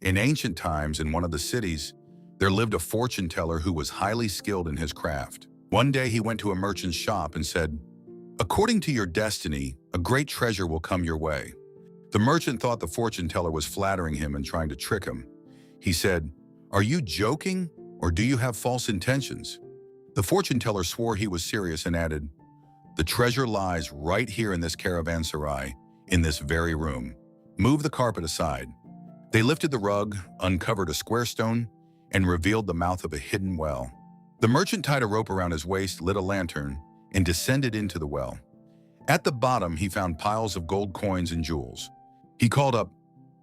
In ancient times, in one of the cities, there lived a fortune teller who was highly skilled in his craft. One day he went to a merchant's shop and said, "According to your destiny, a great treasure will come your way." The merchant thought the fortune teller was flattering him and trying to trick him. He said, "Are you joking, or do you have false intentions?" The fortune teller swore he was serious and added, "The treasure lies right here in this caravanserai, in this very room. Move the carpet aside." They lifted the rug, uncovered a square stone, and revealed the mouth of a hidden well. The merchant tied a rope around his waist, lit a lantern, and descended into the well. At the bottom, he found piles of gold coins and jewels. He called up,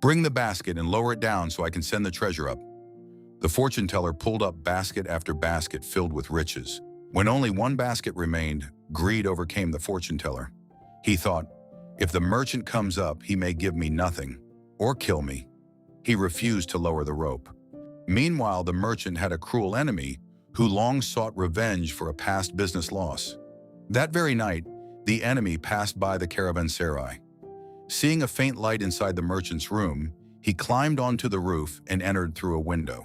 "Bring the basket and lower it down so I can send the treasure up." The fortune teller pulled up basket after basket filled with riches. When only one basket remained, greed overcame the fortune teller. He thought, "If the merchant comes up, he may give me nothing or kill me." He refused to lower the rope. Meanwhile, the merchant had a cruel enemy who long sought revenge for a past business loss. That very night, the enemy passed by the caravanserai. Seeing a faint light inside the merchant's room, he climbed onto the roof and entered through a window.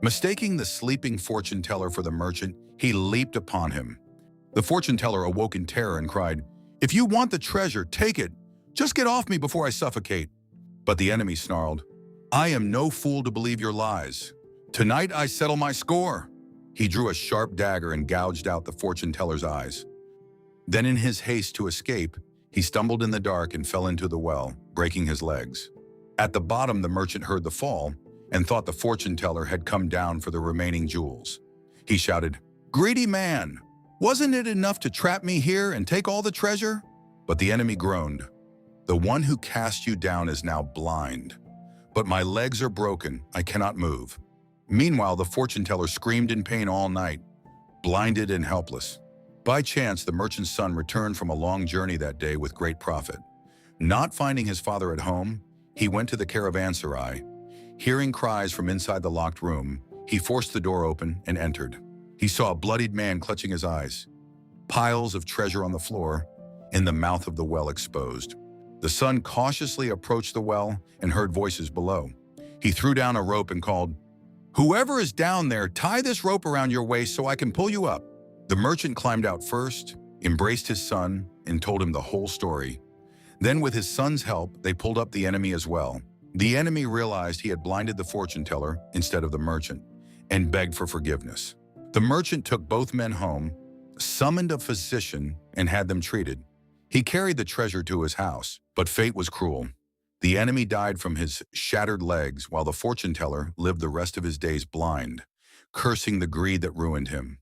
Mistaking the sleeping fortune teller for the merchant, he leaped upon him. The fortune teller awoke in terror and cried, "If you want the treasure, take it. Just get off me before I suffocate." But the enemy snarled, "I am no fool to believe your lies. Tonight I settle my score." He drew a sharp dagger and gouged out the fortune teller's eyes. Then in his haste to escape, he stumbled in the dark and fell into the well, breaking his legs. At the bottom, the merchant heard the fall and thought the fortune teller had come down for the remaining jewels. He shouted, "Greedy man! Wasn't it enough to trap me here and take all the treasure?" But the enemy groaned, "The one who cast you down is now blind. But my legs are broken, I cannot move." Meanwhile, the fortune teller screamed in pain all night, blinded and helpless. By chance, the merchant's son returned from a long journey that day with great profit. Not finding his father at home, he went to the caravanserai. Hearing cries from inside the locked room, he forced the door open and entered. He saw a bloodied man clutching his eyes, piles of treasure on the floor, and the mouth of the well exposed. The son cautiously approached the well and heard voices below. He threw down a rope and called, "Whoever is down there, tie this rope around your waist so I can pull you up." The merchant climbed out first, embraced his son, and told him the whole story. Then with his son's help, they pulled up the enemy as well. The enemy realized he had blinded the fortune teller instead of the merchant and begged for forgiveness. The merchant took both men home, summoned a physician, and had them treated. He carried the treasure to his house, but fate was cruel. The enemy died from his shattered legs while the fortune teller lived the rest of his days blind, cursing the greed that ruined him.